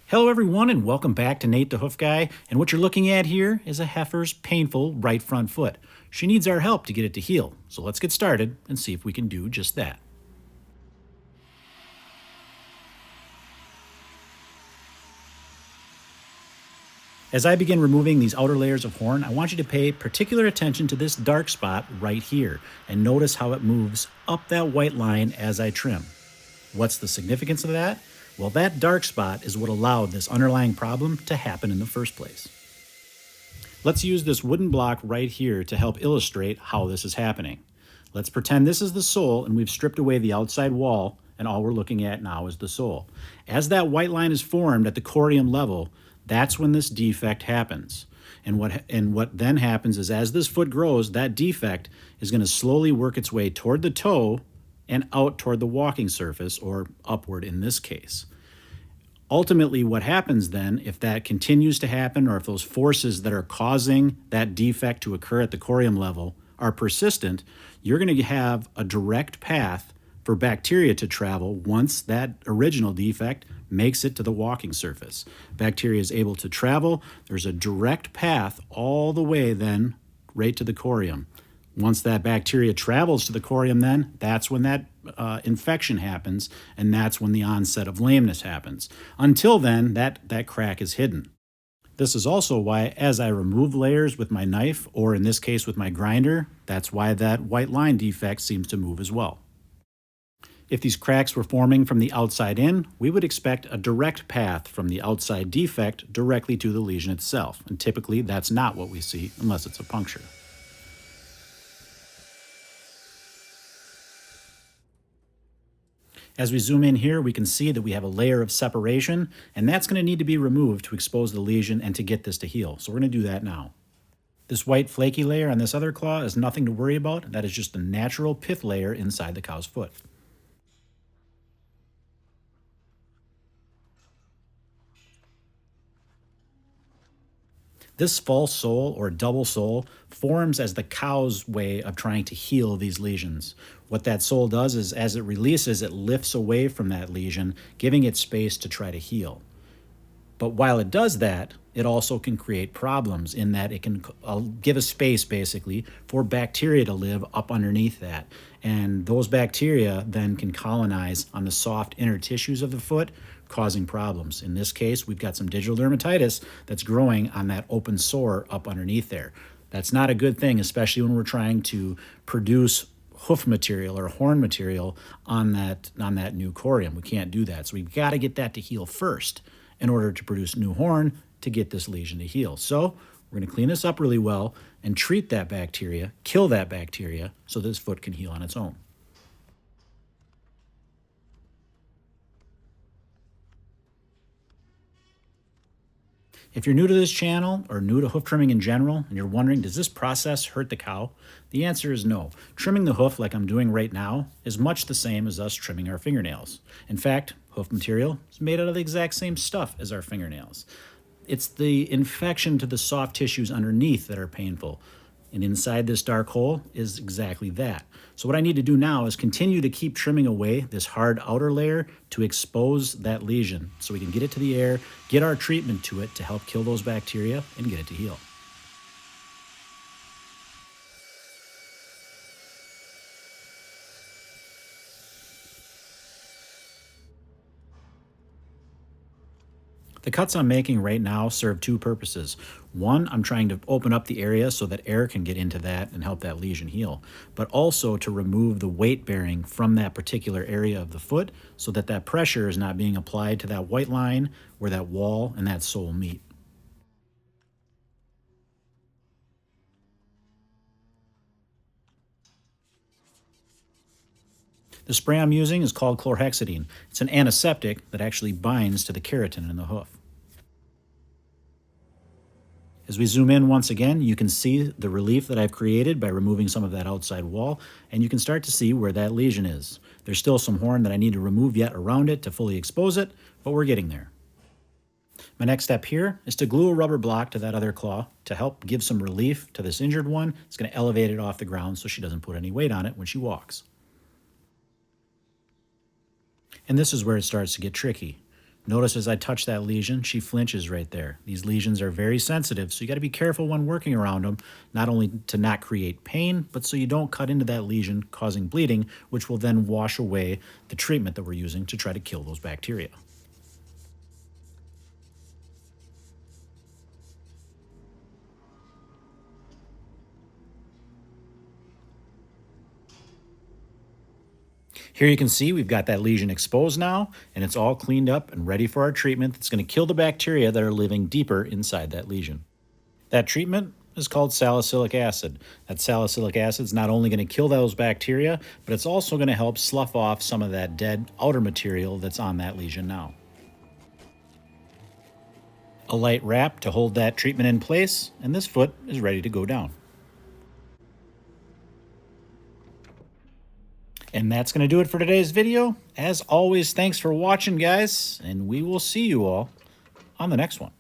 Hello everyone and welcome back to Nate the Hoof Guy, and what you're looking at here is a heifer's painful right front foot. She needs our help to get it to heal, so let's get started and see if we can do just that. As I begin removing these outer layers of horn, I want you to pay particular attention to this dark spot right here and notice how it moves up that white line as I trim. What's the significance of that? Well, that dark spot is what allowed this underlying problem to happen in the first place. Let's use this wooden block right here to help illustrate how this is happening. Let's pretend this is the sole and we've stripped away the outside wall, and all we're looking at now is the sole. As that white line is formed at the corium level, that's when this defect happens. And what then happens is as this foot grows, that defect is going to slowly work its way toward the toe and out toward the walking surface, or upward in this case. Ultimately, what happens then, if that continues to happen, or if those forces that are causing that defect to occur at the corium level are persistent, you're going to have a direct path for bacteria to travel once that original defect makes it to the walking surface. Bacteria is able to travel. There's a direct path all the way then right to the corium. Once that bacteria travels to the corium then, that's when that infection happens, and that's when the onset of lameness happens. Until then, that crack is hidden. This is also why, as I remove layers with my knife, or in this case with my grinder, that's why that white line defect seems to move as well. If these cracks were forming from the outside in, we would expect a direct path from the outside defect directly to the lesion itself, and typically that's not what we see unless it's a puncture. As we zoom in here, we can see that we have a layer of separation, and that's going to need to be removed to expose the lesion and to get this to heal. So we're going to do that now. This white flaky layer on this other claw is nothing to worry about. That is just the natural pith layer inside the cow's foot. This false sole or double sole forms as the cow's way of trying to heal these lesions. What that sole does is as it releases, it lifts away from that lesion, giving it space to try to heal. But while it does that, it also can create problems in that it can give a space basically for bacteria to live up underneath that. And those bacteria then can colonize on the soft inner tissues of the foot, causing problems. In this case, we've got some digital dermatitis that's growing on that open sore up underneath there. That's not a good thing, especially when we're trying to produce hoof material or horn material on that new corium. We can't do that. So we've got to get that to heal first in order to produce new horn to get this lesion to heal. So we're going to clean this up really well and treat that bacteria, kill that bacteria, so this foot can heal on its own. If you're new to this channel or new to hoof trimming in general and you're wondering, does this process hurt the cow? The answer is no. Trimming the hoof like I'm doing right now is much the same as us trimming our fingernails. In fact, hoof material is made out of the exact same stuff as our fingernails. It's the infection to the soft tissues underneath that are painful. And inside this dark hole is exactly that. So what I need to do now is continue to keep trimming away this hard outer layer to expose that lesion so we can get it to the air, get our treatment to it to help kill those bacteria and get it to heal. The cuts I'm making right now serve two purposes. One, I'm trying to open up the area so that air can get into that and help that lesion heal, but also to remove the weight bearing from that particular area of the foot so that that pressure is not being applied to that white line where that wall and that sole meet. The spray I'm using is called chlorhexidine. It's an antiseptic that actually binds to the keratin in the hoof. As we zoom in once again, you can see the relief that I've created by removing some of that outside wall, and you can start to see where that lesion is. There's still some horn that I need to remove yet around it to fully expose it, but we're getting there. My next step here is to glue a rubber block to that other claw to help give some relief to this injured one. It's going to elevate it off the ground so she doesn't put any weight on it when she walks. And this is where it starts to get tricky. Notice as I touch that lesion, she flinches right there. These lesions are very sensitive, so you got to be careful when working around them, not only to not create pain, but so you don't cut into that lesion, causing bleeding, which will then wash away the treatment that we're using to try to kill those bacteria. Here you can see we've got that lesion exposed now, and it's all cleaned up and ready for our treatment that's going to kill the bacteria that are living deeper inside that lesion. That treatment is called salicylic acid. That salicylic acid is not only going to kill those bacteria, but it's also going to help slough off some of that dead outer material that's on that lesion now. A light wrap to hold that treatment in place, and this foot is ready to go down. And that's going to do it for today's video. As always, thanks for watching, guys, and we will see you all on the next one.